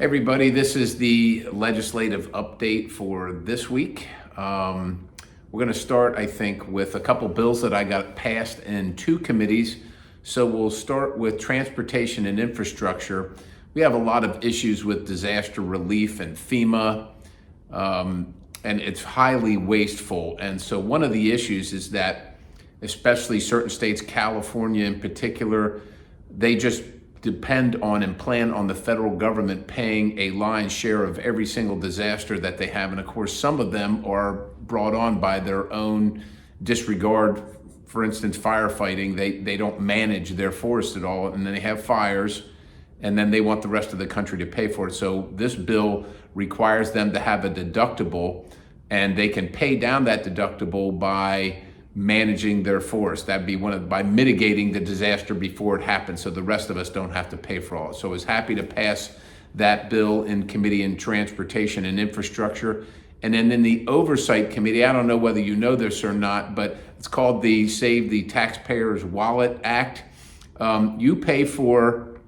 Everybody, this is the legislative update for this week. We're going to start, I think, with a couple bills that I got passed in two committees. So we'll start with transportation and infrastructure. We have a lot of issues with disaster relief and FEMA, and it's highly wasteful. And so one of the issues is that, especially certain states, California in particular, they just depend on and plan on the federal government paying a lion's share of every single disaster that they have. And of course, some of them are brought on by their own disregard. For instance, firefighting, they don't manage their forest at all, and then they have fires, and then they want the rest of the country to pay for it. So this bill requires them to have a deductible, and they can pay down that deductible by managing their forest. That'd be by mitigating the disaster before it happens, so the rest of us don't have to pay for all it. So I was happy to pass that bill in committee in transportation and infrastructure. And then in the Oversight Committee, I don't know whether you know this or not, but it's called the Save the Taxpayer's Wallet Act. You pay for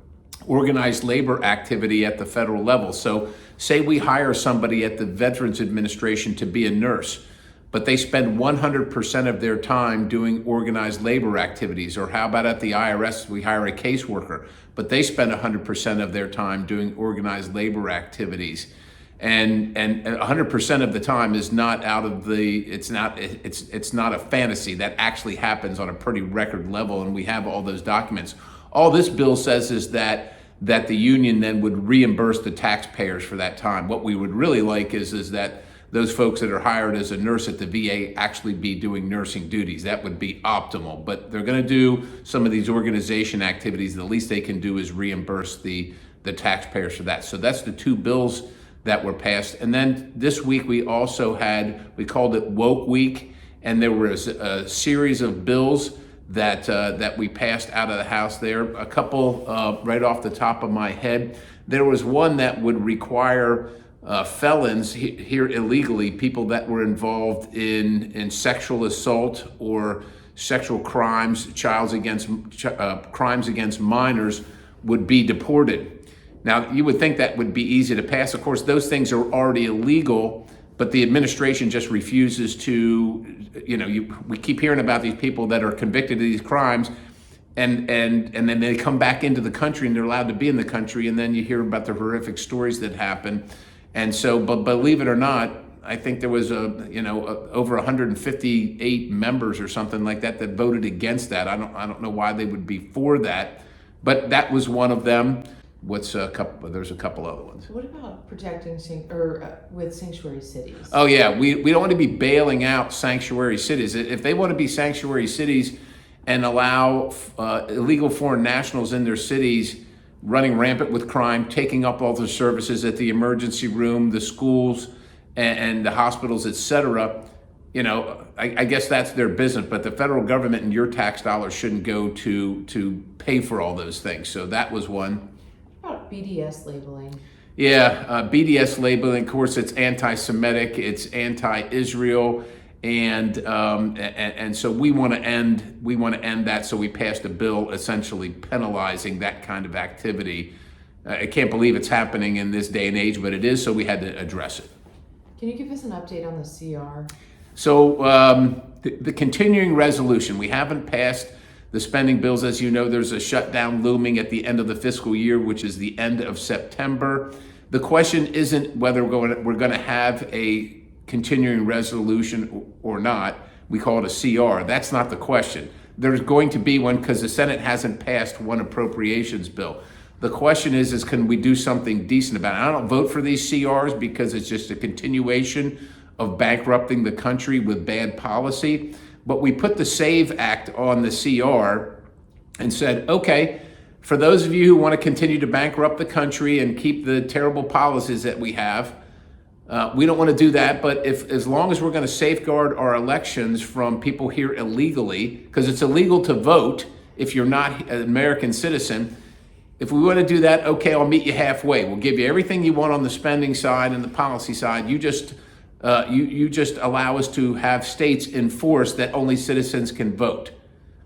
organized labor activity at the federal level. So say we hire somebody at the Veterans Administration to be a nurse, but they spend 100% of their time doing organized labor activities. Or how about at the IRS, we hire a caseworker, but they spend 100% of their time doing organized labor activities. And 100% of the time is not out of it's not a fantasy. That actually happens on a pretty record level, and we have all those documents. All this bill says is that the union then would reimburse the taxpayers for that time. What we would really like is that those folks that are hired as a nurse at the VA actually be doing nursing duties. That would be optimal, but they're gonna do some of these organization activities. The least they can do is reimburse the taxpayers for that. So that's the two bills that were passed. And then this week we also we called it Woke Week, and there was a series of bills that we passed out of the House there. A couple right off the top of my head. There was one that would require felons here illegally, people that were involved in sexual assault or sexual crimes, crimes against minors, would be deported. Now, you would think that would be easy to pass. Of course, those things are already illegal, but the administration just refuses to, we keep hearing about these people that are convicted of these crimes, and then they come back into the country and they're allowed to be in the country, and then you hear about the horrific stories that happen. And so, but believe it or not, I think there was over 158 members or something like that voted against that. I don't know why they would be for that, but that was one of them. There's a couple other ones. What about protecting with sanctuary cities? Oh yeah, we don't want to be bailing out sanctuary cities. If they want to be sanctuary cities and allow illegal foreign nationals in their cities running rampant with crime, taking up all the services at the emergency room, the schools, and the hospitals, etc., I guess that's their business, but the federal government and your tax dollars shouldn't go to pay for all those things. So that was one. What about BDS labeling? Yeah, BDS labeling, of course, it's anti-Semitic, it's anti-Israel, and so we want to end that. So we passed a bill essentially penalizing that kind of activity. I can't believe it's happening in this day and age, but it is. So we had to address it. Can you give us an update on the CR? So the continuing resolution, we haven't passed the spending bills. As you know, there's a shutdown looming at the end of the fiscal year, which is the end of September. The question isn't whether we're going to have a continuing resolution or not. We call it a CR. That's not the question. There's going to be one because the Senate hasn't passed one appropriations bill. The question is can we do something decent about it? I don't vote for these CRs because it's just a continuation of bankrupting the country with bad policy. But we put the SAVE Act on the CR and said, okay, for those of you who want to continue to bankrupt the country and keep the terrible policies that we have, we don't want to do that, but as long as we're going to safeguard our elections from people here illegally, because it's illegal to vote if you're not an American citizen, if we want to do that, okay, I'll meet you halfway. We'll give you everything you want on the spending side and the policy side. You just allow us to have states enforce that only citizens can vote.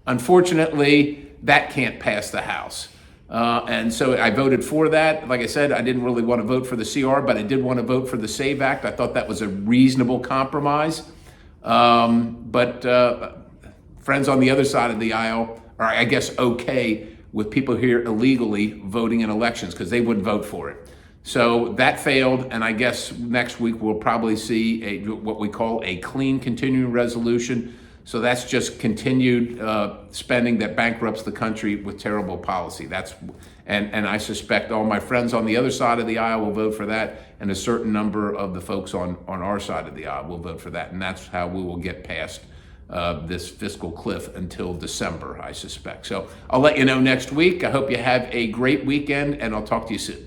Unfortunately, that can't pass the House. And so I voted for that. Like I said, I didn't really want to vote for the CR, but I did want to vote for the SAVE Act. I thought that was a reasonable compromise. But friends on the other side of the aisle are, I guess, okay with people here illegally voting in elections because they wouldn't vote for it. So that failed, and I guess next week we'll probably see what we call a clean continuing resolution. So that's just continued spending that bankrupts the country with terrible policy. And I suspect all my friends on the other side of the aisle will vote for that, and a certain number of the folks on our side of the aisle will vote for that, and that's how we will get past this fiscal cliff until December, I suspect. So I'll let you know next week. I hope you have a great weekend, and I'll talk to you soon.